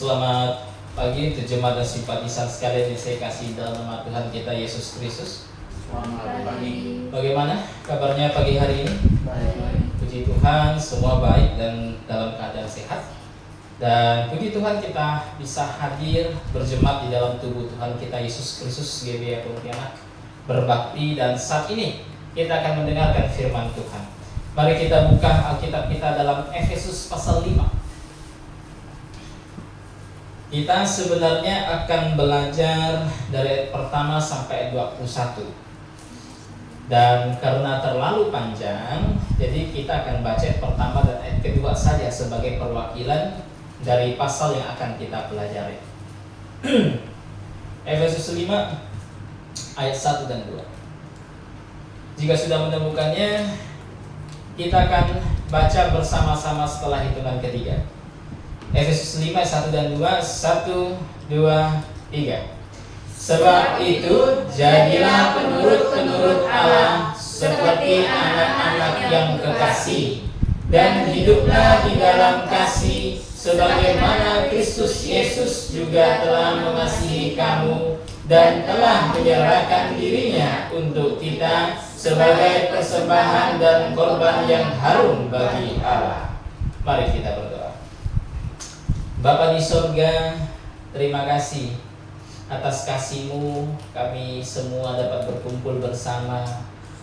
Selamat pagi untuk jemaat dan simpatisan sekalian yang saya kasih dalam nama Tuhan kita Yesus Kristus. Selamat pagi. Bagaimana kabarnya pagi hari ini? Baik. Puji Tuhan, semua baik dan dalam keadaan sehat. Dan puji Tuhan kita bisa hadir berjemaat di dalam tubuh Tuhan kita Yesus Kristus GBI Pontianak, berbakti, dan saat ini kita akan mendengarkan firman Tuhan. Mari kita buka Alkitab kita dalam Efesus pasal 5. Kita sebenarnya akan belajar dari ayat pertama sampai ayat 21. Dan karena terlalu panjang, jadi kita akan baca ayat pertama dan ayat kedua saja sebagai perwakilan dari pasal yang akan kita pelajari. Efesus 5 ayat 1 dan 2. Jika sudah menemukannya, kita akan baca bersama-sama setelah hitungan ketiga. Efesus 5 1 dan 2. 1, 2, 3. Sebab itu jadilah penurut-penurut Allah seperti anak-anak yang kekasih, dan hiduplah di dalam kasih sebagaimana Kristus Yesus juga telah mengasihi kamu dan telah menyerahkan dirinya untuk kita sebagai persembahan dan korban yang harum bagi Allah. Mari kita berdoa. Bapa di surga, terima kasih atas kasih-Mu kami semua dapat berkumpul bersama,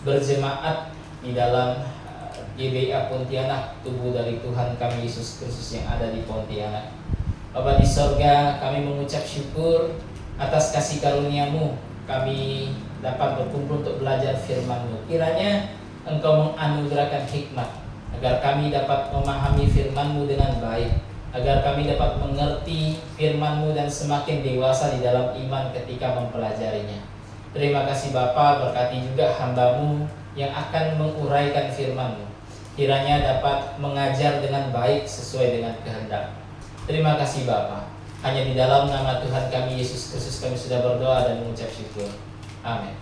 berjemaat di dalam GBI Pontianak, tubuh dari Tuhan kami Yesus Kristus yang ada di Pontianak. Bapa di surga, kami mengucap syukur atas kasih karunia-Mu, kami dapat berkumpul untuk belajar firman-Mu. Kiranya Engkau menganugerahkan hikmat agar kami dapat memahami firman-Mu dengan baik, agar kami dapat mengerti firman-Mu dan semakin dewasa di dalam iman ketika mempelajarinya. Terima kasih Bapa, berkati juga hamba-Mu yang akan menguraikan firman-Mu. Kiranya dapat mengajar dengan baik sesuai dengan kehendak. Terima kasih Bapa. Hanya di dalam nama Tuhan kami Yesus Kristus kami sudah berdoa dan mengucap syukur. Amin.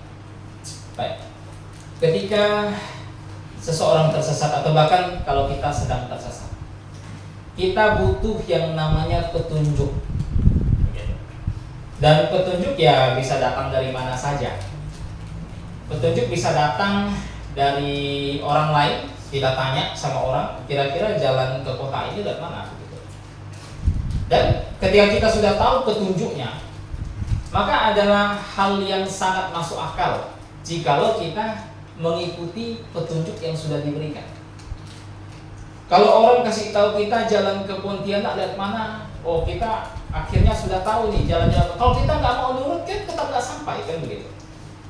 Baik. Ketika seseorang tersesat atau bahkan kalau kita sedang tersesat, kita butuh yang namanya petunjuk. Dan petunjuk ya bisa datang dari mana saja. Petunjuk bisa datang dari orang lain. Kita tanya sama orang, kira-kira jalan ke kota ini dari mana? Dan ketika kita sudah tahu petunjuknya, maka adalah hal yang sangat masuk akal jikalau kita mengikuti petunjuk yang sudah diberikan. Kalau orang kasih tahu kita jalan ke Pontianak lihat mana, oh kita akhirnya sudah tahu nih jalan-jalan. Kalau kita nggak mau nurut kan tetap nggak sampai, kan begitu.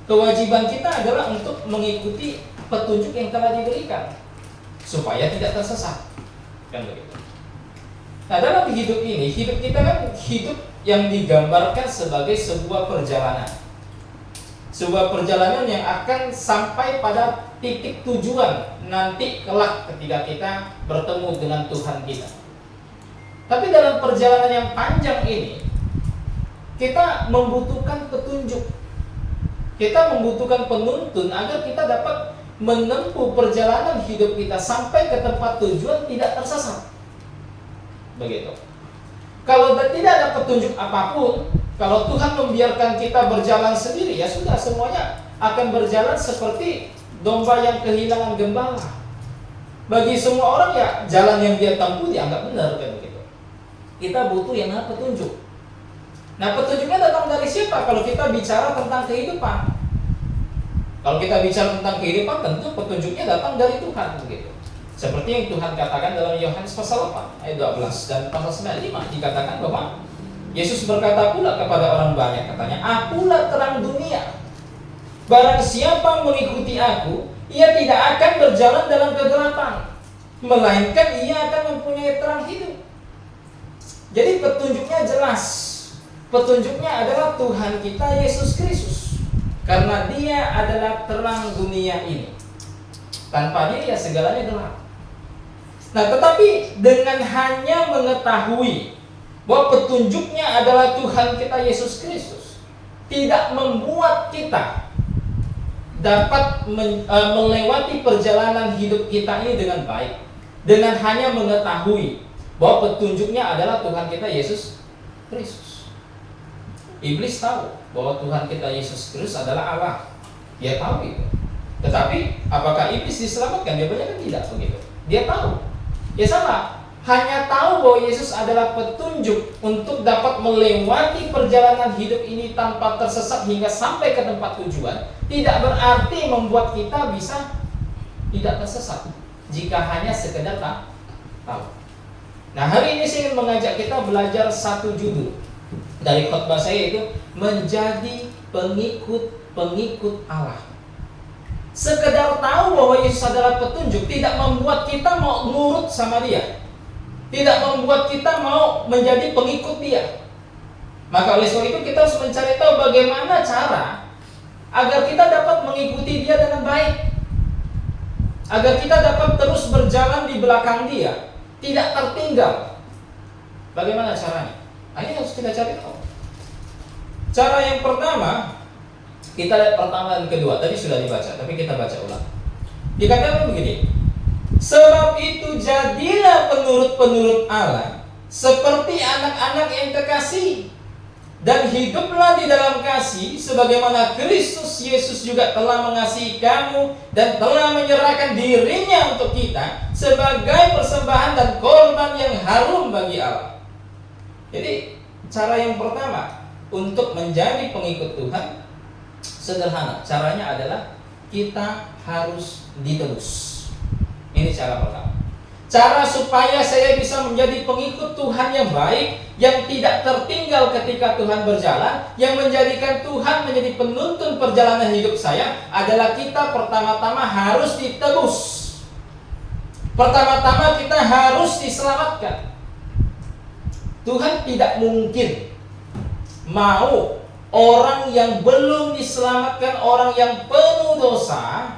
Kewajiban kita adalah untuk mengikuti petunjuk yang telah diberikan supaya tidak tersesat, kan begitu. Nah dalam hidup ini, hidup kita kan hidup yang digambarkan sebagai sebuah perjalanan. Sebuah perjalanan yang akan sampai pada titik tujuan nanti kelak ketika kita bertemu dengan Tuhan kita. Tapi dalam perjalanan yang panjang ini, kita membutuhkan petunjuk. Kita membutuhkan penuntun agar kita dapat menempuh perjalanan hidup kita sampai ke tempat tujuan tidak tersesat. Begitu. Kalau tidak ada petunjuk apapun, kalau Tuhan membiarkan kita berjalan sendiri, ya sudah semuanya akan berjalan seperti domba yang kehilangan gembala. Bagi semua orang ya jalan yang dia tempuh dianggap benar, kan begitu. Kita butuh yang namanya petunjuk. Nah petunjuknya datang dari siapa? Kalau kita bicara tentang kehidupan, kalau kita bicara tentang kehidupan, tentu petunjuknya datang dari Tuhan, begitu. Seperti yang Tuhan katakan dalam Yohanes pasal 8 ayat 12 dan pasal 95 dikatakan bahwa Yesus berkata pula kepada orang banyak, katanya, "Akulah terang dunia. Barang siapa mengikuti aku, ia tidak akan berjalan dalam kegelapan, melainkan ia akan mempunyai terang hidup." Jadi petunjuknya jelas. Petunjuknya adalah Tuhan kita Yesus Kristus. Karena Dia adalah terang dunia ini. Tanpa Dia ya segalanya gelap. Nah, tetapi dengan hanya mengetahui bahwa petunjuknya adalah Tuhan kita Yesus Kristus, tidak membuat kita dapat melewati perjalanan hidup kita ini dengan baik. Dengan hanya mengetahui bahwa petunjuknya adalah Tuhan kita Yesus Kristus. Iblis tahu bahwa Tuhan kita Yesus Kristus adalah Allah. Dia tahu itu. Tetapi apakah iblis diselamatkan? Jawabannya kan tidak begitu. Dia tahu. Ya sama. Hanya tahu bahwa Yesus adalah petunjuk untuk dapat melewati perjalanan hidup ini tanpa tersesat hingga sampai ke tempat tujuan, tidak berarti membuat kita bisa tidak tersesat jika hanya sekedar tahu. Nah, hari ini saya ingin mengajak kita belajar satu judul dari khotbah saya, yaitu menjadi pengikut Allah. Sekedar tahu bahwa Yesus adalah petunjuk tidak membuat kita mau nurut sama Dia. Tidak membuat kita mau menjadi pengikut Dia. Maka oleh sebab itu kita harus mencari tahu bagaimana cara agar kita dapat mengikuti Dia dengan baik, agar kita dapat terus berjalan di belakang Dia, tidak tertinggal. Bagaimana caranya? Ini harus kita cari tahu. Cara yang pertama, kita lihat pertama dan kedua. Tadi sudah dibaca, tapi kita baca ulang. Dikatakan begini: sebab itu jadilah penurut-penurut Allah seperti anak-anak yang kekasih, dan hiduplah di dalam kasih sebagaimana Kristus Yesus juga telah mengasihi kamu dan telah menyerahkan dirinya untuk kita sebagai persembahan dan korban yang harum bagi Allah. Jadi cara yang pertama untuk menjadi pengikut Tuhan sederhana. Caranya adalah kita harus ditebus. Ini cara pertama. Cara supaya saya bisa menjadi pengikut Tuhan yang baik, yang tidak tertinggal ketika Tuhan berjalan, yang menjadikan Tuhan menjadi penuntun perjalanan hidup saya, adalah kita pertama-tama harus ditebus. Pertama-tama kita harus diselamatkan. Tuhan tidak mungkin mau orang yang belum diselamatkan, orang yang penuh dosa,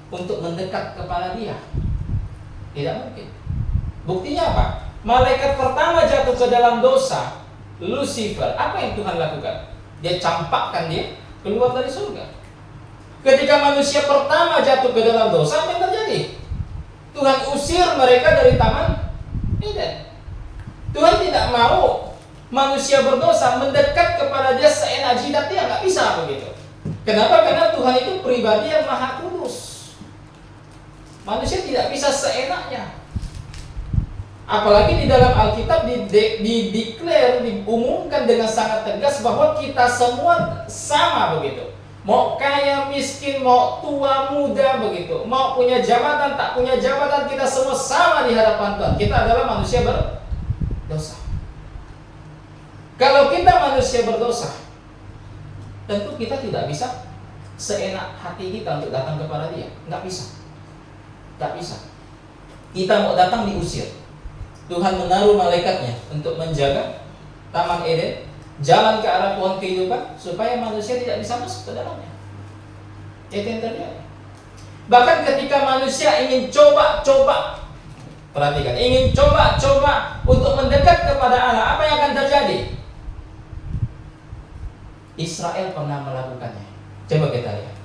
untuk mendekat kepada Dia. Tidak mungkin. Buktinya apa? Malaikat pertama jatuh ke dalam dosa, Lucifer. Apa yang Tuhan lakukan? Dia campakkan dia keluar dari surga. Ketika manusia pertama jatuh ke dalam dosa, apa yang terjadi? Tuhan usir mereka dari Taman Eden. Tuhan tidak mau manusia berdosa mendekat kepada Dia seenak jidat dia, nggak bisa begitu. Kenapa? Karena Tuhan itu pribadi yang maha kudus. Manusia tidak bisa seenaknya. Apalagi di dalam Alkitab dideklar, diumumkan dengan sangat tegas bahwa kita semua sama begitu. Mau kaya, miskin, mau tua, muda begitu. Mau punya jabatan, tak punya jabatan, kita semua sama di hadapan Tuhan. Kita adalah manusia berdosa. Kalau kita manusia berdosa, tentu kita tidak bisa seenak hati kita untuk datang kepada Dia. Nggak bisa. Tak bisa. Kita mau datang diusir. Tuhan menaruh malaikatnya untuk menjaga Taman Eden, jalan ke arah pohon kehidupan, supaya manusia tidak bisa masuk ke dalamnya. Itu yang terjadi. Bahkan ketika manusia ingin coba-coba, perhatikan, ingin coba-coba untuk mendekat kepada Allah, apa yang akan terjadi? Israel pernah melakukannya. Coba kita lihat.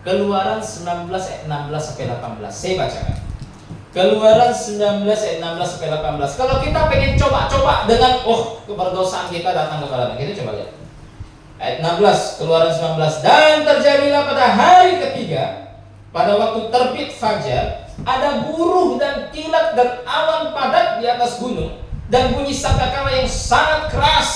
Keluaran 19 ayat 16 sampai 18. Saya bacakan. Keluaran 19 ayat 16 sampai 18. Kalau kita pengen coba-coba dengan keberdosaan kita datang kepada Allah, kita coba lihat. Ayat 16, Keluaran 19. Dan terjadilah pada hari ketiga, pada waktu terbit fajar, ada buruh dan kilat dan awan padat di atas gunung, dan bunyi sangkakala yang sangat keras,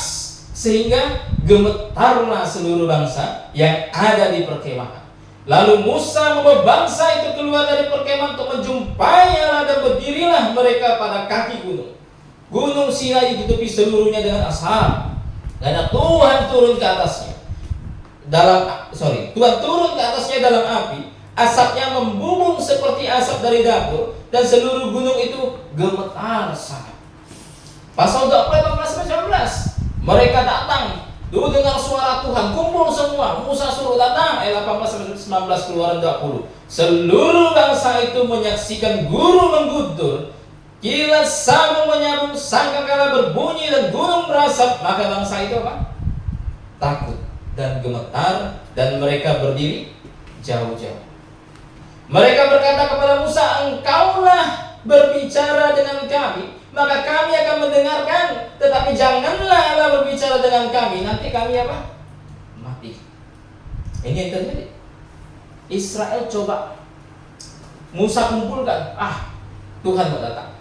sehingga gemetarlah seluruh bangsa yang ada di perkemahan. Lalu Musa membawa bangsa itu keluar dari perkemahan untuk menjumpai Allah, dan berdirilah mereka pada kaki gunung. Gunung Sinai ditutupi seluruhnya dengan asap, karena Tuhan turun ke atasnya Tuhan turun ke atasnya dalam api. Asapnya membumbung seperti asap dari dapur, dan seluruh gunung itu gemetar sangat. Pasal 18-19. Mereka datang, dulu dengar suara Tuhan, kumpul semua. Musa suruh datang. Ayat 18-19, Keluaran 20. Seluruh bangsa itu menyaksikan guru mengguntur, kilat sabung menyambung, sangkakala berbunyi, dan gunung berasap. Maka bangsa itu apa? Takut dan gemetar, dan mereka berdiri jauh-jauh. Mereka berkata kepada Musa, engkaulah berbicara dengan kami, maka kami akan mendengarkan. Tetapi janganlah Allah berbicara dengan kami, nanti kami apa? Mati. Ini yang terjadi. Israel coba, Musa kumpulkan, Tuhan mau datang.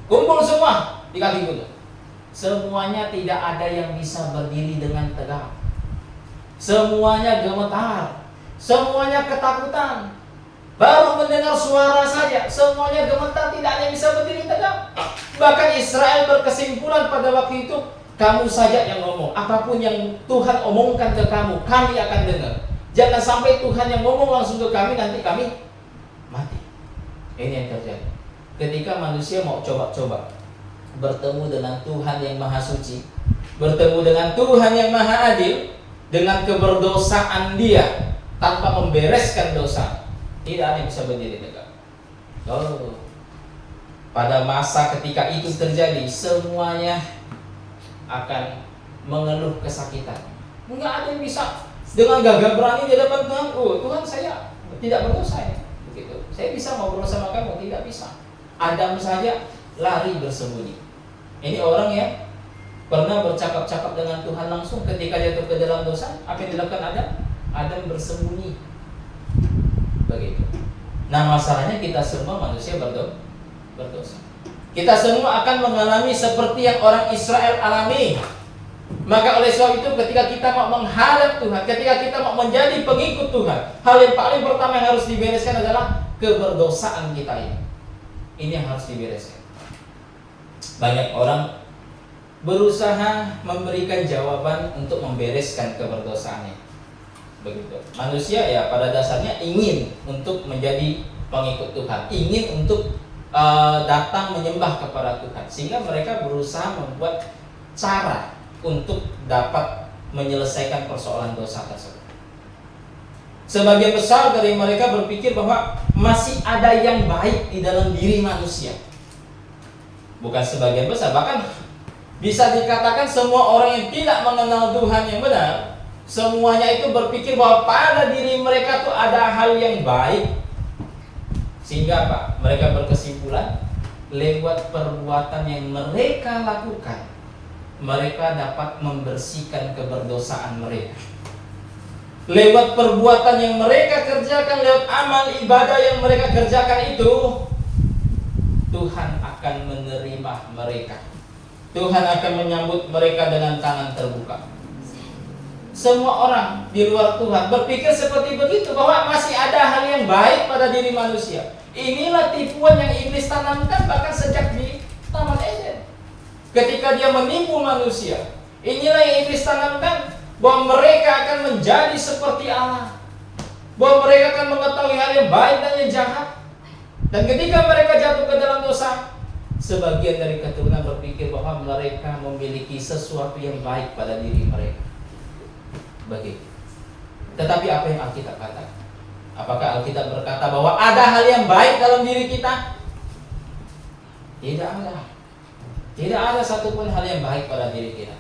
Kumpul semua di kaki gunung. Semuanya tidak ada yang bisa berdiri dengan tegak. Semuanya gemetar. Semuanya ketakutan. Baru mendengar suara saja, semuanya gemetar, tidak ada yang bisa berdiri tegak. Bahkan Israel berkesimpulan pada waktu itu, kamu saja yang ngomong. Apapun yang Tuhan omongkan ke kamu, kami akan dengar. Jangan sampai Tuhan yang ngomong langsung ke kami, nanti kami mati. Ini yang terjadi. Ketika manusia mau coba-coba bertemu dengan Tuhan yang Maha Suci, bertemu dengan Tuhan yang Maha Adil, dengan keberdosaan dia, tanpa membereskan dosa, tidak ada yang bisa berdiri tegak. Pada masa ketika itu terjadi, semuanya akan mengeluh kesakitan. Enggak ada yang bisa dengan gagah berani di hadapan Tuhan. Tuhan, saya tidak berdosa ya. Begitu. Saya bisa ngobrol sama kamu, tidak bisa. Adam saja lari bersembunyi. Ini orang yang pernah bercakap-cakap dengan Tuhan langsung ketika jatuh ke dalam dosa. Apa yang dilakukan Adam? Adam bersembunyi. Begitu. Nah, masalahnya kita semua manusia berdosa. Kita semua akan mengalami seperti yang orang Israel alami. Maka oleh sebab itu ketika kita mau menghadap Tuhan, ketika kita mau menjadi pengikut Tuhan, hal yang paling pertama yang harus dibereskan adalah keberdosaan kita ini. Ini yang harus dibereskan. Banyak orang berusaha memberikan jawaban untuk membereskan keberdosaannya. Begitu. Manusia ya pada dasarnya ingin untuk menjadi pengikut Tuhan, ingin untuk datang menyembah kepada Tuhan, sehingga mereka berusaha membuat cara untuk dapat menyelesaikan persoalan dosa tersebut. Sebagian besar dari mereka berpikir bahwa masih ada yang baik di dalam diri manusia. Bukan sebagian besar, bahkan bisa dikatakan semua orang yang tidak mengenal Tuhan yang benar, semuanya itu berpikir bahwa pada diri mereka tuh ada hal yang baik. Sehingga apa? Mereka berkesimpulan lewat perbuatan yang mereka lakukan, mereka dapat membersihkan keberdosaan mereka. Lewat perbuatan yang mereka kerjakan, lewat amal ibadah yang mereka kerjakan itu, Tuhan akan menerima mereka. Tuhan akan menyambut mereka dengan tangan terbuka. Semua orang di luar Tuhan berpikir seperti begitu, bahwa masih ada hal yang baik pada diri manusia. Inilah tipuan yang iblis tanamkan bahkan sejak di Taman Eden. Ketika dia menipu manusia, inilah yang iblis tanamkan, bahwa mereka akan menjadi seperti Allah, bahwa mereka akan mengetahui hal yang baik dan yang jahat. Dan ketika mereka jatuh ke dalam dosa, sebagian dari keturunan berpikir bahwa mereka memiliki sesuatu yang baik pada diri mereka. Begitu. Tetapi apa yang Alkitab katakan? Apakah Alkitab berkata bahwa ada hal yang baik dalam diri kita? Tidak ada. Tidak ada satupun hal yang baik pada diri kita.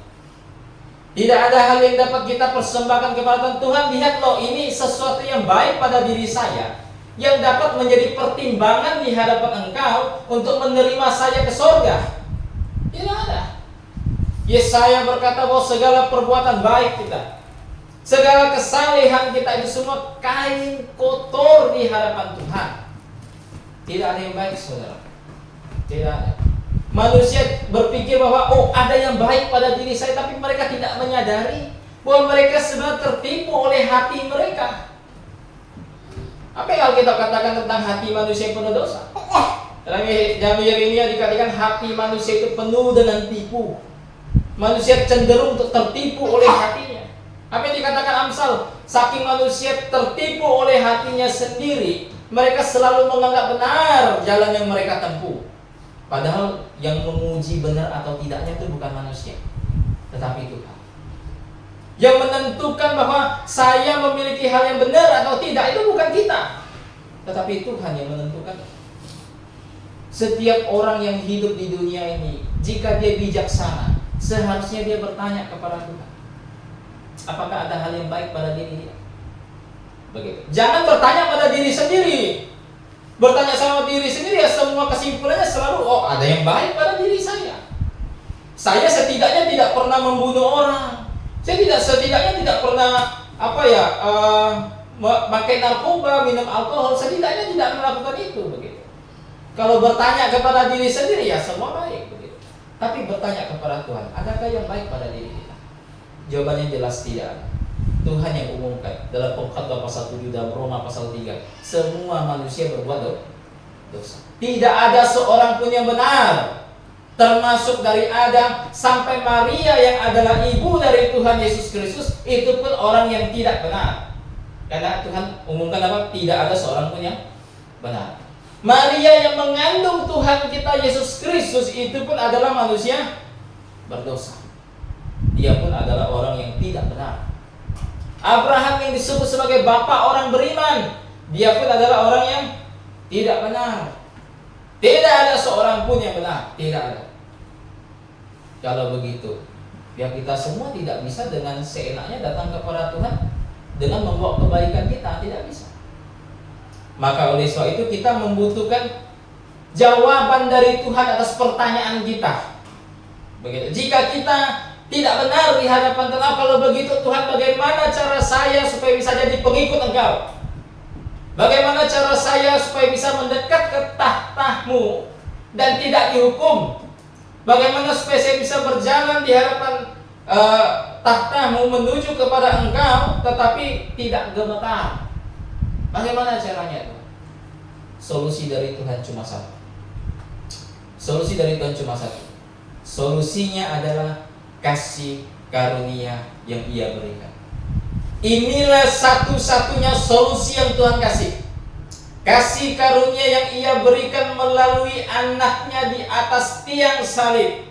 Tidak ada hal yang dapat kita persembahkan kepada Tuhan. Lihat loh, ini sesuatu yang baik pada diri saya, yang dapat menjadi pertimbangan di hadapan engkau untuk menerima saya ke sorga. Tidak ada. Yesaya berkata bahwa segala perbuatan baik kita, segala kesalehan kita itu semua kain kotor di hadapan Tuhan. Tidak ada yang baik, saudara. Tidak ada. Manusia berpikir bahwa ada yang baik pada diri saya, tapi mereka tidak menyadari bahwa mereka sebenarnya tertipu oleh hati mereka. Apa yang Alkitab katakan tentang hati manusia yang penuh dosa? Dalam Yeremia dikatakan hati manusia itu penuh dengan tipu. Manusia cenderung untuk tertipu oleh hatinya. Apa yang dikatakan Amsal? Saking manusia tertipu oleh hatinya sendiri, mereka selalu menganggap benar jalan yang mereka tempuh. Padahal yang menguji benar atau tidaknya itu bukan manusia, tetapi Tuhan. Yang menentukan bahwa saya memiliki hal yang benar atau tidak itu bukan kita, tetapi Tuhan yang menentukan. Setiap orang yang hidup di dunia ini, jika dia bijaksana, seharusnya dia bertanya kepada Tuhan, apakah ada hal yang baik pada diri dia? Begitu. Jangan bertanya pada diri sendiri. Bertanya sama diri sendiri ya semua kesimpulannya selalu ada yang baik pada diri saya. Saya setidaknya tidak pernah membunuh orang. Saya setidaknya tidak pernah pakai narkoba, minum alkohol. Setidaknya tidak melakukan itu begitu. Kalau bertanya kepada diri sendiri ya semua baik begitu. Tapi bertanya kepada Tuhan, adakah yang baik pada diri kita? Jawabannya jelas tidak ada. Tuhan yang umumkan dalam Pengkhotbah pasal 7 dan Roma pasal 3, semua manusia berbuat dosa. Tidak ada seorang pun yang benar, termasuk dari Adam sampai Maria yang adalah ibu dari Tuhan Yesus Kristus, itu pun orang yang tidak benar. Karena Tuhan umumkan apa? Tidak ada seorang pun yang benar. Maria yang mengandung Tuhan kita Yesus Kristus itu pun adalah manusia berdosa. Dia pun adalah orang yang tidak benar. Abraham yang disebut sebagai bapak orang beriman, dia pun adalah orang yang tidak benar. Tidak ada seorang pun yang benar, tidak ada. Kalau begitu, ya kita semua tidak bisa dengan seenaknya datang kepada Tuhan dengan membawa kebaikan kita, tidak bisa. Maka oleh sebab itu kita membutuhkan jawaban dari Tuhan atas pertanyaan kita. Begitu. Jika kita tidak benar di hadapan Tuhan, kalau begitu Tuhan, bagaimana cara saya supaya bisa jadi pengikut Engkau? Bagaimana cara saya supaya bisa mendekat ke tahta-Mu dan tidak dihukum? Bagaimana supaya saya bisa berjalan di hadapan tahta-Mu menuju kepada Engkau tetapi tidak gemetar? Bagaimana caranya Tuhan? Solusi dari Tuhan cuma satu. Solusi dari Tuhan cuma satu. Solusinya adalah kasih karunia yang Ia berikan. Inilah satu-satunya solusi yang Tuhan kasih. Kasih karunia yang Ia berikan melalui anaknya di atas tiang salib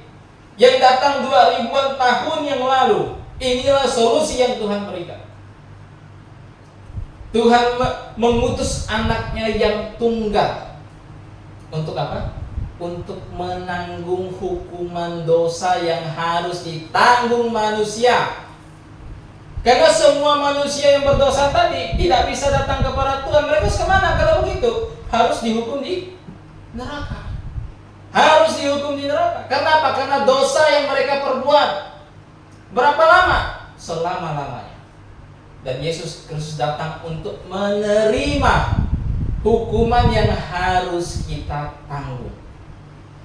yang datang 2000-an tahun yang lalu. Inilah solusi yang Tuhan berikan. Tuhan mengutus anaknya yang tunggal. Untuk apa? Untuk menanggung hukuman dosa yang harus ditanggung manusia. Karena semua manusia yang berdosa tadi tidak bisa datang kepada Tuhan. Mereka harus kemana kalau begitu? Harus dihukum di neraka. Harus dihukum di neraka. Kenapa? Karena dosa yang mereka perbuat. Berapa lama? Selama-lamanya. Dan Yesus Kristus datang untuk menerima hukuman yang harus kita tanggung.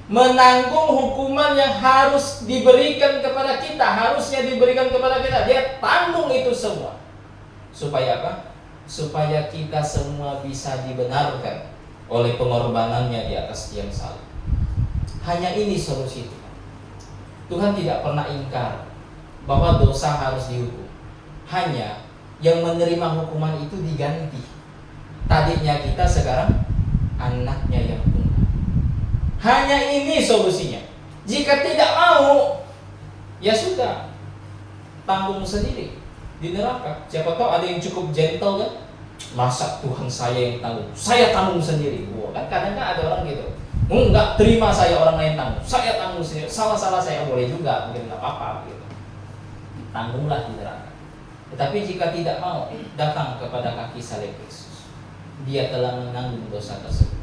Menanggung hukuman yang harus diberikan kepada kita, harusnya diberikan kepada kita. Dia tanggung itu semua. Supaya apa? Supaya kita semua bisa dibenarkan oleh pengorbanannya di atas tiang salib. Hanya ini solusi Tuhan. Tuhan tidak pernah ingkar bahwa dosa harus dihukum. Hanya yang menerima hukuman itu diganti. Tadinya kita, sekarang anaknya yang tunggal. Hanya ini solusinya. Jika tidak mau, ya sudah, tanggung sendiri di neraka. Siapa tahu ada yang cukup gentle kan? Masa Tuhan saya yang tanggung? Saya tanggung sendiri. Wah, kan kadang-kadang ada orang gitu. Enggak terima saya orang lain tanggung. Saya tanggung sendiri. Salah-salah saya boleh juga, mungkin nggak apa-apa gitu. Tanggunglah di neraka. Tetapi jika tidak mau datang kepada kaki salib Kristus, Dia telah menanggung dosa tersebut.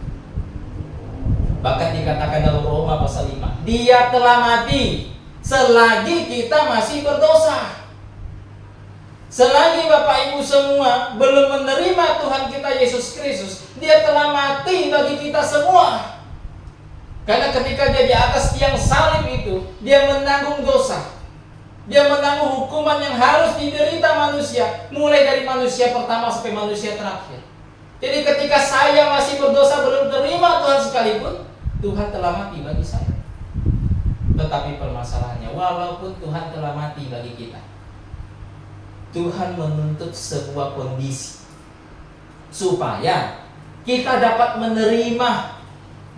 Bahkan dikatakan dalam Roma pasal 5, Dia telah mati selagi kita masih berdosa. Selagi Bapak Ibu semua belum menerima Tuhan kita Yesus Kristus, Dia telah mati bagi kita semua. Karena ketika Dia di atas tiang salib itu, Dia menanggung dosa. Dia menanggung hukuman yang harus diderita manusia, mulai dari manusia pertama sampai manusia terakhir. Jadi ketika saya masih berdosa, belum terima Tuhan sekalipun, Tuhan telah mati bagi saya. Tetapi permasalahannya, walaupun Tuhan telah mati bagi kita, Tuhan menuntut sebuah kondisi supaya kita dapat menerima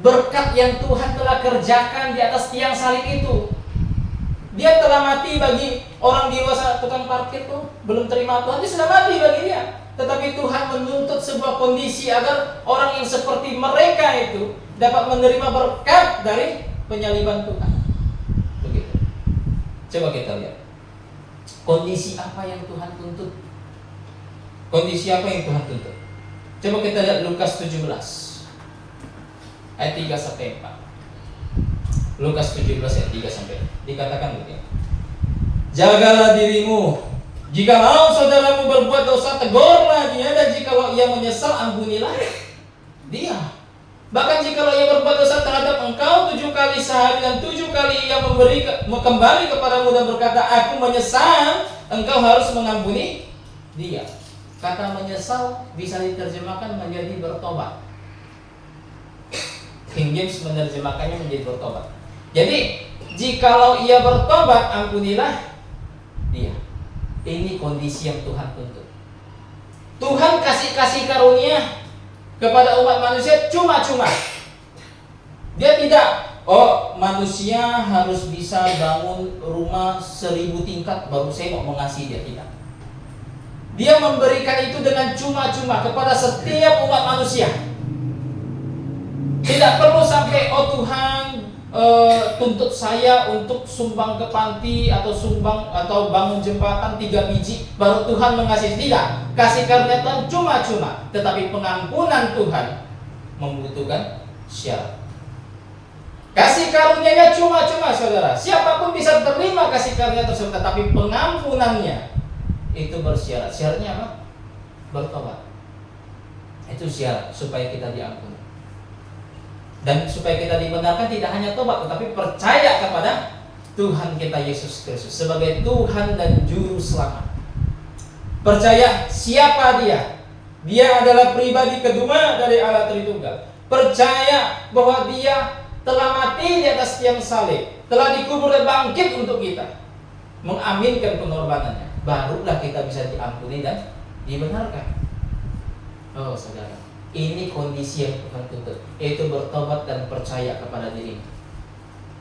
berkat yang Tuhan telah kerjakan di atas tiang salib itu. Dia telah mati bagi orang dewasa tukang parkir tuh, belum terima Tuhan, dia sudah mati bagi dia. Tetapi Tuhan menuntut sebuah kondisi agar orang yang seperti mereka itu dapat menerima berkat dari penyaliban Tuhan. Begitu. Coba kita lihat. Kondisi apa yang Tuhan tuntut? Kondisi apa yang Tuhan tuntut? Coba kita lihat Lukas 17 ayat 3 sampai 4. Lukas 17 ayat 3 sampai dikatakan begini. Jagalah dirimu. Jikalau saudaramu berbuat dosa, tegurlah dia, dan jikalau ia menyesal, ampunilah dia. Bahkan jikalau ia berbuat dosa terhadap engkau 7 kali sehari dan 7 kali ia kembali kepadamu dan berkata, aku menyesal, engkau harus mengampuni dia. Kata menyesal bisa diterjemahkan menjadi bertobat. King James menerjemahkannya menjadi bertobat. Jadi, jikalau ia bertobat, ampunilah dia. Ini kondisi yang Tuhan tuntut. Tuhan kasih karunia kepada umat manusia cuma-cuma. Dia tidak, manusia harus bisa bangun rumah 1000 tingkat baru saya mau mengasihi dia. Tidak. Dia memberikan itu dengan cuma-cuma kepada setiap umat manusia. Tidak perlu sampai, Tuhan tuntut saya untuk sumbang ke panti atau sumbang atau bangun jembatan 3 biji baru Tuhan mengasihi. Tidak. Kasih karunia Tuhan cuma-cuma, tetapi pengampunan Tuhan membutuhkan syarat. Kasih karunia-Nya cuma-cuma, saudara. Siapapun bisa terima kasih karunia tersebut, tetapi pengampunannya itu bersyarat. Syaratnya apa? Bertobat. Itu syarat supaya kita diampuni. Dan supaya kita dibenarkan tidak hanya tobat, tetapi percaya kepada Tuhan kita Yesus Kristus sebagai Tuhan dan Juru Selamat. Percaya siapa Dia. Dia adalah pribadi kedua dari Allah Tritunggal. Percaya bahwa Dia telah mati di atas tiang salib, telah dikubur dan bangkit untuk kita. Mengaminkan pengorbanannya, barulah kita bisa diampuni dan dibenarkan. Oh saudara, ini kondisi yang Tuhan tuntut, yaitu bertobat dan percaya kepada diri.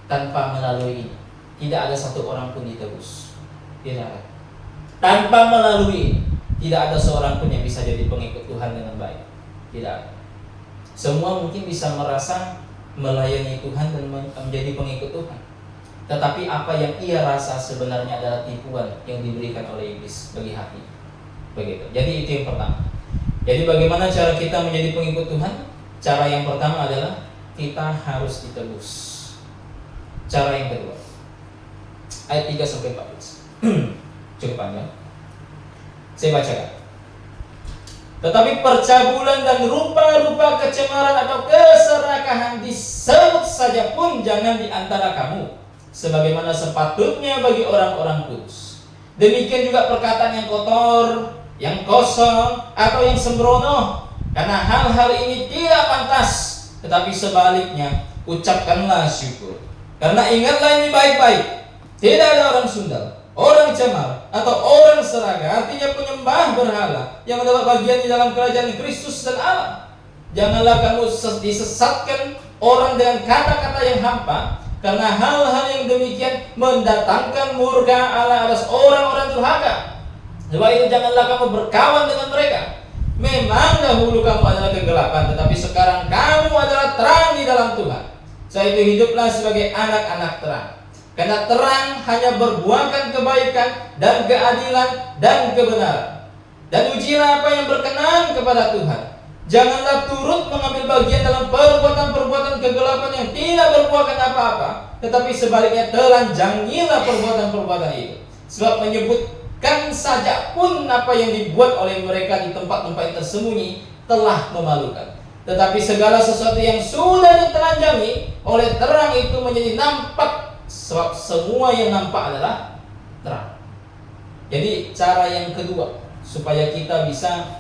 Tanpa melalui ini, tidak ada satu orang pun ditebus. Tidak ada. Tanpa melalui ini, tidak ada seorang pun yang bisa jadi pengikut Tuhan dengan baik. Tidak ada. Semua mungkin bisa merasa melayani Tuhan dan menjadi pengikut Tuhan, tetapi apa yang ia rasa sebenarnya adalah tipuan yang diberikan oleh iblis bagi hati. Begitu. Jadi itu yang pertama. Jadi bagaimana cara kita menjadi pengikut Tuhan? Cara yang pertama adalah kita harus ditebus. Cara yang kedua, ayat 3 sampai 14. Cukup panjang. Saya bacakan. Tetapi percabulan dan rupa-rupa kecemaran atau keserakahan disebut saja pun jangan di antara kamu, sebagaimana sepatutnya bagi orang-orang kudus. Demikian juga perkataan yang kotor, yang kosong, atau yang sembrono, karena hal-hal ini tidak pantas. Tetapi sebaliknya, ucapkanlah syukur. Karena ingatlah ini baik-baik, tidak ada orang sundal, orang camar, atau orang seraga, artinya penyembah berhala, yang mendapat bagian di dalam kerajaan Kristus dan Allah. Janganlah kamu disesatkan orang dengan kata-kata yang hampa, karena hal-hal yang demikian mendatangkan murka Allah atas orang-orang durhaka. Sebab itu janganlah kamu berkawan dengan mereka. Memang dahulu kamu adalah kegelapan, tetapi sekarang kamu adalah terang di dalam Tuhan. Sebab itu hiduplah sebagai anak-anak terang. Karena terang hanya berbuahkan kebaikan dan keadilan dan kebenaran. Dan ujilah apa yang berkenan kepada Tuhan. Janganlah turut mengambil bagian dalam perbuatan-perbuatan kegelapan yang tidak berbuahkan apa-apa, tetapi sebaliknya telanjangilah perbuatan-perbuatan itu. Sebab menyebutkan saja pun apa yang dibuat oleh mereka di tempat-tempat yang tersembunyi telah memalukan. Tetapi segala sesuatu yang sudah ditelanjangi oleh terang itu menjadi nampak, sebab semua yang nampak adalah terang. Jadi cara yang kedua supaya kita bisa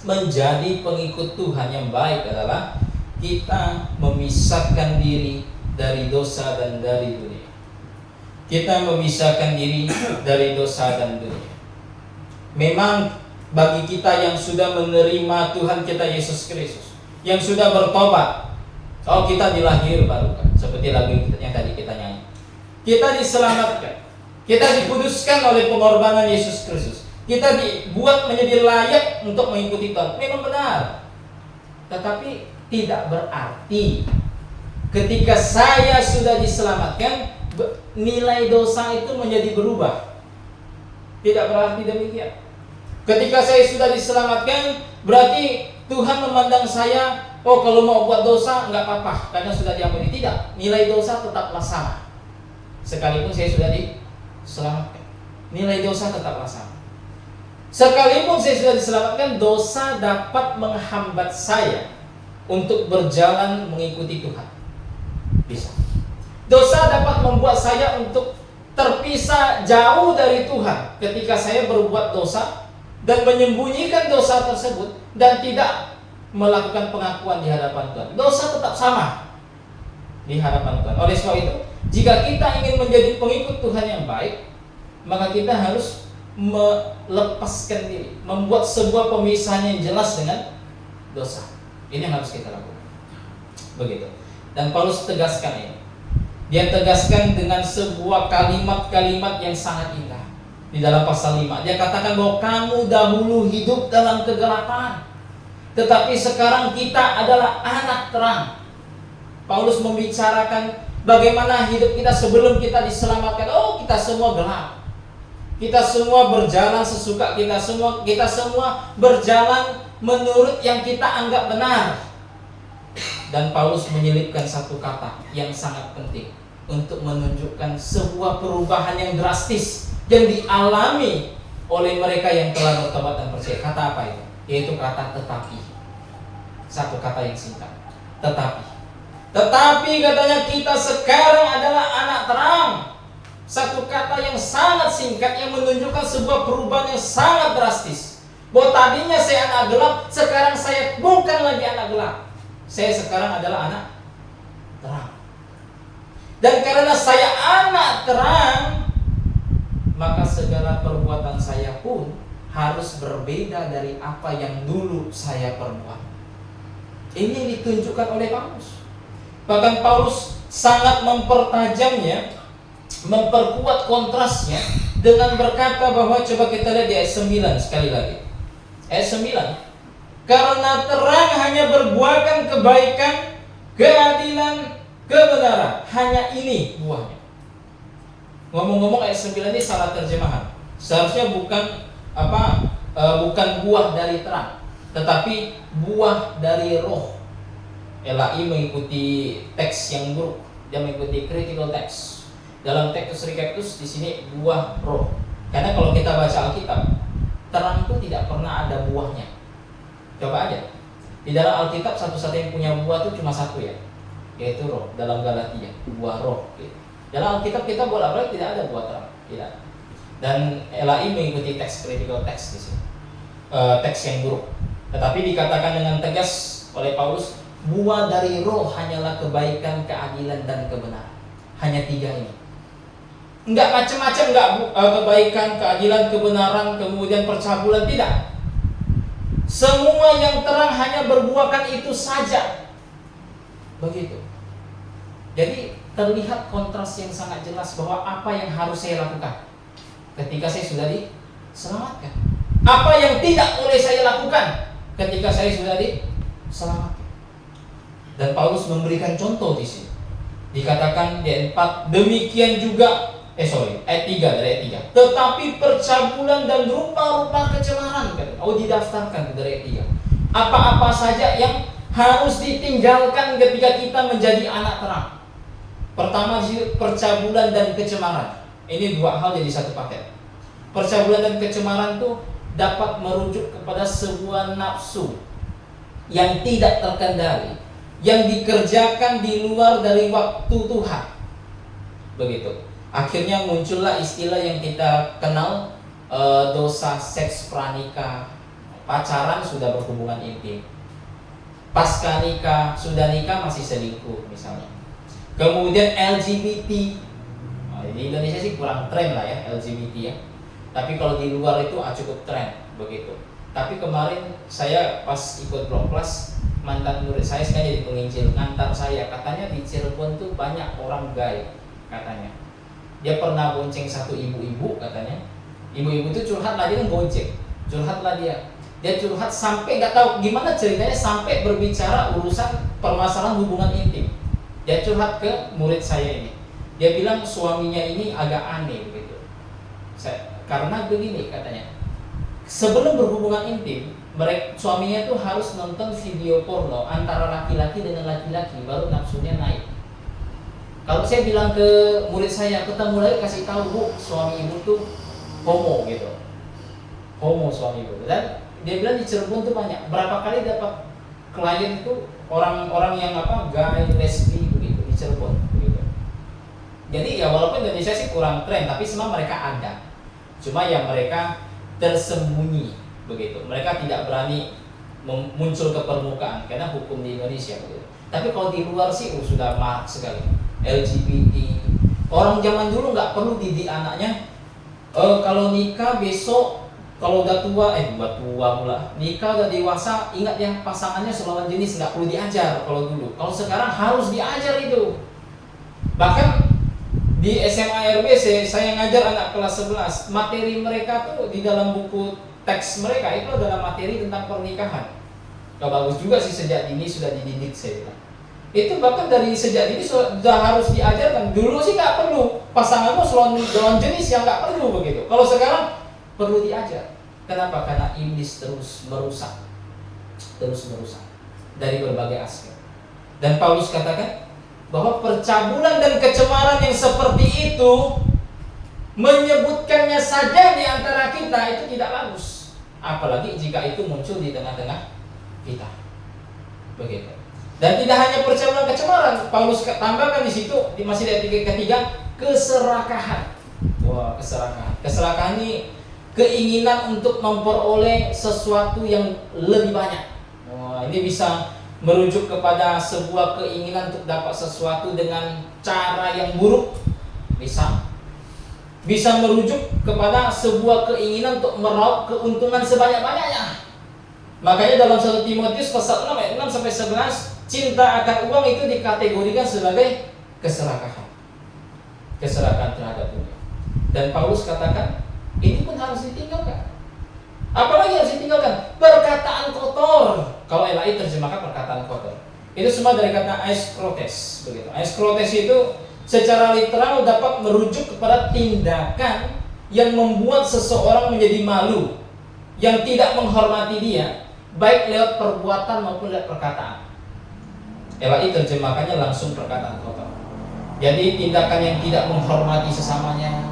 menjadi pengikut Tuhan yang baik adalah kita memisahkan diri dari dosa dan dari dunia. Kita memisahkan diri dari dosa dan dunia. Memang bagi kita yang sudah menerima Tuhan kita Yesus Kristus, yang sudah bertobat, kita dilahir barukan, seperti lagu yang tadi kita nyanyi. Kita diselamatkan, kita dikuduskan oleh pengorbanan Yesus Kristus. Kita dibuat menjadi layak untuk mengikuti Tuhan. Memang benar. Tetapi tidak berarti ketika saya sudah diselamatkan, nilai dosa itu menjadi berubah. Tidak berarti demikian. Ketika saya sudah diselamatkan, berarti Tuhan memandang saya oh kalau mau buat dosa nggak apa-apa karena sudah diampuni. Tidak, nilai dosa tetaplah sama. Sekalipun saya sudah diselamatkan, nilai dosa tetaplah sama. Sekalipun saya sudah diselamatkan, dosa dapat menghambat saya untuk berjalan mengikuti Tuhan. Bisa. Dosa dapat membuat saya untuk terpisah jauh dari Tuhan ketika saya berbuat dosa dan menyembunyikan dosa tersebut dan tidak melakukan pengakuan di hadapan Tuhan. Dosa tetap sama di hadapan Tuhan. Oleh sebab itu, jika kita ingin menjadi pengikut Tuhan yang baik, maka kita harus melepaskan diri, membuat sebuah pemisahan yang jelas dengan dosa. Ini yang harus kita lakukan. Begitu. Dan Paulus tegaskan ini. Dia tegaskan dengan sebuah kalimat-kalimat yang sangat indah. Di dalam pasal 5, dia katakan bahwa kamu dahulu hidup dalam kegelapan, tetapi sekarang kita adalah anak terang. Paulus membicarakan bagaimana hidup kita sebelum kita diselamatkan. Oh, kita semua gelap. Kita semua berjalan sesuka kita semua berjalan menurut yang kita anggap benar. Dan Paulus menyelipkan satu kata yang sangat penting untuk menunjukkan sebuah perubahan yang drastis yang dialami oleh mereka yang telah bertobat dan percaya. Kata apa itu? Yaitu kata tetapi. Satu kata yang singkat. Tetapi katanya kita sekarang adalah anak terang. Satu kata yang sangat singkat yang menunjukkan sebuah perubahan yang sangat drastis. Bahwa tadinya saya anak gelap, sekarang saya bukan lagi anak gelap. Saya sekarang adalah anak terang. Dan karena saya anak terang, maka segala perbuatan saya pun harus berbeda dari apa yang dulu saya perbuat. Ini ditunjukkan oleh Paulus. Bahkan Paulus sangat mempertajamnya, memperkuat kontrasnya dengan berkata bahwa, coba kita lihat di ayat 9 sekali lagi. Ayat 9. Karena terang hanya berbuahkan kebaikan, keadilan, kebenaran. Hanya ini buahnya. Ngomong-ngomong ayat 9 ini salah terjemahan. Seharusnya bukan buah dari terang, tetapi buah dari roh. LAI mengikuti teks yang buruk, dia mengikuti critical text. Dalam Textus Receptus di sini buah roh. Karena kalau kita baca Alkitab, terang itu tidak pernah ada buahnya. Coba aja. Di dalam Alkitab satu-satunya yang punya buah itu cuma satu ya, yaitu roh. Dalam Galatia, buah roh. Dalam Alkitab kita bolak-balik tidak ada buah terang, tidak. Dan LAI mengikuti teks critical text di sini, teks yang buruk. Tetapi dikatakan dengan tegas oleh Paulus, buah dari roh hanyalah kebaikan, keadilan, dan kebenaran. Hanya 3 ini. Enggak macam-macam, enggak kebaikan, keadilan, kebenaran, kemudian percabulan, tidak. Semua yang terang hanya berbuahkan itu saja. Begitu. Jadi terlihat kontras yang sangat jelas bahwa apa yang harus saya lakukan ketika saya sudah diselamatkan, apa yang tidak boleh saya lakukan ketika saya sudah diselamatkan. Dan Paulus memberikan contoh di sini. Dikatakan di ayat 4, demikian juga ayat 3 dari ayat 3. Tetapi percabulan dan rupa-rupa kecemaran, didaftarkan dari ayat 3. Apa-apa saja yang harus ditinggalkan ketika kita menjadi anak terang. Pertama, percabulan dan kecemaran. Ini 2 hal jadi satu paket. Percabulan dan kecemaran itu dapat merujuk kepada sebuah nafsu yang tidak terkendali, yang dikerjakan di luar dari waktu Tuhan. Begitu. Akhirnya muncullah istilah yang kita kenal, dosa seks pranikah. Pacaran sudah berhubungan intim, pasca nikah, sudah nikah masih selingkuh misalnya. Kemudian LGBT. Di Indonesia sih kurang tren lah ya LGBT ya. Tapi kalau di luar itu cukup tren begitu. Tapi kemarin saya pas ikut blog kelas, mantan murid saya sekarang jadi penginjil, ngantar saya, katanya di Cirebon tuh banyak orang gay katanya. Dia pernah bonceng satu ibu-ibu katanya. Ibu-ibu itu curhat lah, dia kan gojek, curhat lah dia. Dia curhat sampai nggak tahu gimana ceritanya sampai berbicara urusan permasalahan hubungan intim. Dia curhat ke murid saya ini. Dia bilang suaminya ini agak aneh begitu. Karena begini katanya, sebelum berhubungan intim mereka suaminya tuh harus nonton video porno antara laki-laki dengan laki-laki baru nafsunya naik. Kalau saya bilang ke murid saya, ketemu lagi kasih tahu, Bu, suami ibu tuh homo gitu. Homo suami ibu. Dan dia bilang di Cirebon tuh banyak. Berapa kali dapat klien itu orang-orang yang gay, lesbi begitu di Cirebon begitu. Jadi ya walaupun Indonesia sih kurang tren, tapi semua mereka ada. Cuma yang mereka tersembunyi begitu. Mereka tidak berani muncul ke permukaan karena hukum di Indonesia begitu. Tapi kalau di luar sih sudah marak sekali. LGBT. Orang zaman dulu nggak perlu didik anaknya. Kalau nikah besok, kalau udah tua, buat tua pula. Nikah udah dewasa, ingat ya pasangannya selawan jenis, nggak perlu diajar kalau dulu. Kalau sekarang harus diajar itu. Bahkan di SMA RBC saya ngajar anak kelas 11, materi mereka tuh di dalam buku teks mereka itu adalah materi tentang pernikahan. Gak bagus juga sih sejak dini sudah dididik saya bilang. Itu bahkan dari sejak dini sudah harus diajarkan. Dulu sih nggak perlu, pasanganmu lawan jenis yang nggak perlu begitu. Kalau sekarang perlu diajar. Kenapa? Karena iblis terus merusak dari berbagai aspek. Dan Paulus katakan bahwa percabulan dan kecemaran yang seperti itu, menyebutkannya saja di antara kita itu tidak bagus. Apalagi jika itu muncul di tengah-tengah kita. Begitu. Dan tidak hanya percabulan kecemaran, Paulus tambahkan di situ masih di ayat ketiga, keserakahan. Wah, keserakahan. Keserakahan ini keinginan untuk memperoleh sesuatu yang lebih banyak. Wah, ini bisa merujuk kepada sebuah keinginan untuk dapat sesuatu dengan cara yang buruk, bisa merujuk kepada sebuah keinginan untuk meraup keuntungan sebanyak-banyaknya. Makanya dalam 1 Timotius pasal 6 ayat 6 sampai 11, cinta akan uang itu dikategorikan sebagai keserakahan. Keserakahan terhadap dunia. Dan Paulus katakan, ini pun harus ditinggalkan. Apalagi harus ditinggalkan? Perkataan kotor. Kalau LAI terjemahkan perkataan kotor. Itu semua dari kata aiskrotes, begitu. Aiskrotes itu secara literal dapat merujuk kepada tindakan yang membuat seseorang menjadi malu, yang tidak menghormati dia, baik lewat perbuatan maupun lewat perkataan. LAI terjemahkannya langsung perkataan kotor. Jadi tindakan yang tidak menghormati sesamanya,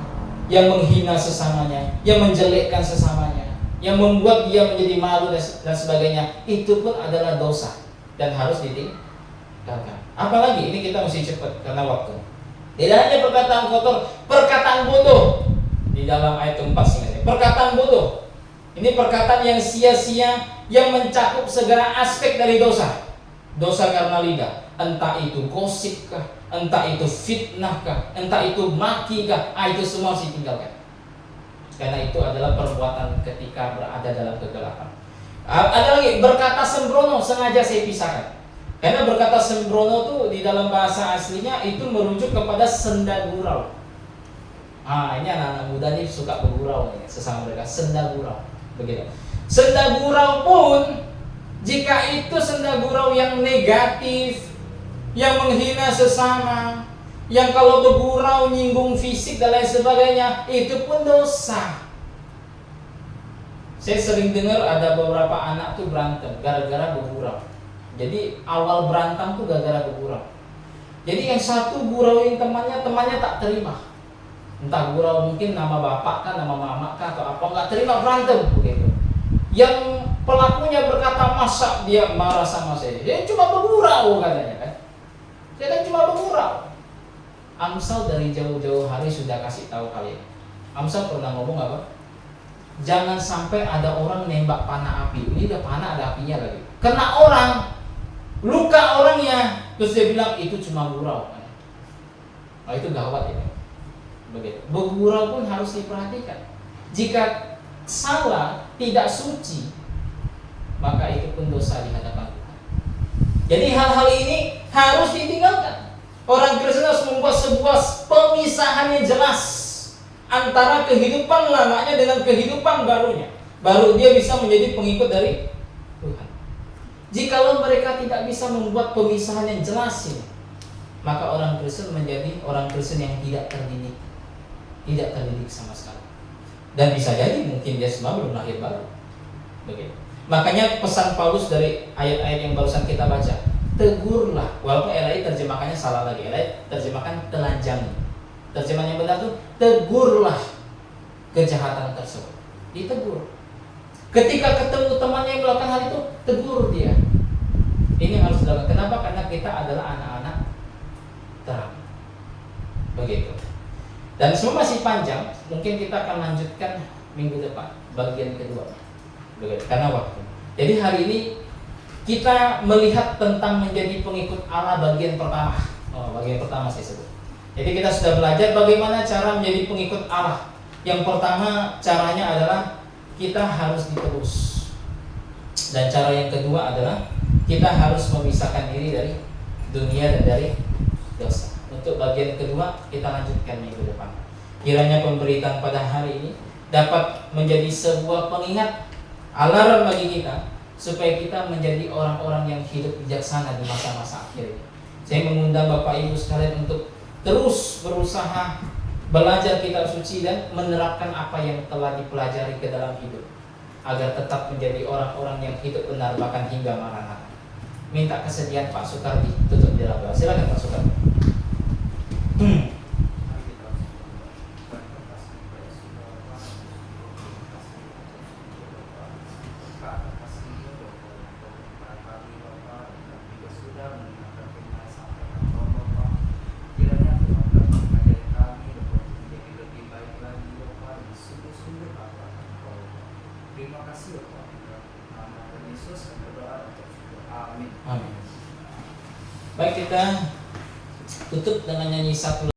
yang menghina sesamanya, yang menjelekkan sesamanya, yang membuat dia menjadi malu dan sebagainya, itu pun adalah dosa dan harus ditinggalkan. Apalagi ini kita mesti cepat karena waktu. Tidak hanya perkataan kotor, perkataan bodoh di dalam ayat 4 sini. Perkataan bodoh. Ini perkataan yang sia-sia yang mencakup segala aspek dari dosa. Dosa karena lidah, entah itu gosip kah, entah itu fitnah kah, entah itu maki kah, itu semua harus ditinggalkan. Karena itu adalah perbuatan ketika berada dalam kegelapan. Ada lagi berkata sembrono, sengaja saya pisahkan. Karena berkata sembrono itu di dalam bahasa aslinya itu merujuk kepada senda gurau. Ini anak-anak muda nih suka bergurau nih, sesama mereka, senda gurau. Begitu. Senda gurau pun jika itu senda gurau yang negatif, yang menghina sesama, yang kalau bergurau nyinggung fisik dan lain sebagainya, itu pun dosa. Saya sering dengar ada beberapa anak tuh berantem gara-gara bergurau. Jadi awal berantem tuh gara-gara bergurau. Jadi yang satu gurauin temannya tak terima. Entah gurau mungkin nama bapak kan, nama mama kan atau apa, nggak terima, berantem begitu. Yang pelakunya berkata, masa dia marah sama saya? Dia cuma bergurau katanya kan. Dia kan cuma bergurau. Amsal dari jauh-jauh hari sudah kasih tahu kalian. Amsal pernah ngomong apa? Jangan sampai ada orang nembak panah api. Ini udah panah ada apinya lagi. Kena orang, luka orangnya, terus dia bilang itu cuma gurau. Nah, itu gawat ini. Begitu. Bergurau pun harus diperhatikan. Jika salah, tidak suci, maka itu pun dosa di hadapan Tuhan. Jadi hal-hal ini harus ditinggalkan. Orang Kristen harus membuat sebuah pemisahan yang jelas antara kehidupan lamanya dengan kehidupan barunya. Baru dia bisa menjadi pengikut dari Tuhan. Jikalau mereka tidak bisa membuat pemisahan yang jelas ini, maka orang Kristen menjadi orang Kristen yang tidak terdidik. Tidak terdidik sama sekali. Dan bisa jadi mungkin dia semua belum lahir baru. Begitu. Makanya pesan Paulus dari ayat-ayat yang barusan kita baca, tegurlah. Walaupun LAI terjemahkannya salah lagi, LAI terjemahkan telanjangi. Terjemahan yang benar tuh tegurlah kejahatan tersebut. Ditegur. Ketika ketemu temannya yang melakukan hal itu, tegur dia. Ini harus dilakukan. Kenapa? Karena kita adalah anak-anak terang. Begitu. Dan semua masih panjang. Mungkin kita akan lanjutkan minggu depan bagian kedua. Begitu. Karena waktu. Jadi hari ini kita melihat tentang menjadi pengikut Allah bagian pertama. Bagian pertama saya sebut. Jadi kita sudah belajar bagaimana cara menjadi pengikut Allah. Yang pertama caranya adalah kita harus diterus. Dan cara yang kedua adalah kita harus memisahkan diri dari dunia dan dari dosa. Untuk bagian kedua kita lanjutkan minggu depan. Kiranya pemberitaan pada hari ini dapat menjadi sebuah pengingat, alarm bagi kita supaya kita menjadi orang-orang yang hidup bijaksana di masa-masa akhir ini. Saya mengundang Bapak Ibu sekalian untuk terus berusaha belajar kitab suci dan menerapkan apa yang telah dipelajari ke dalam hidup agar tetap menjadi orang-orang yang hidup benar bahkan hingga maranatha. Minta kesediaan Pak Soekardi tutup di dalam doa. Silakan Pak Soekardi. Terima kasih Bapak. Nama Tuhan Yesus kami berdoa untuk syukur. Amin. Amin. Baik, kita tutup dengan nyanyi satu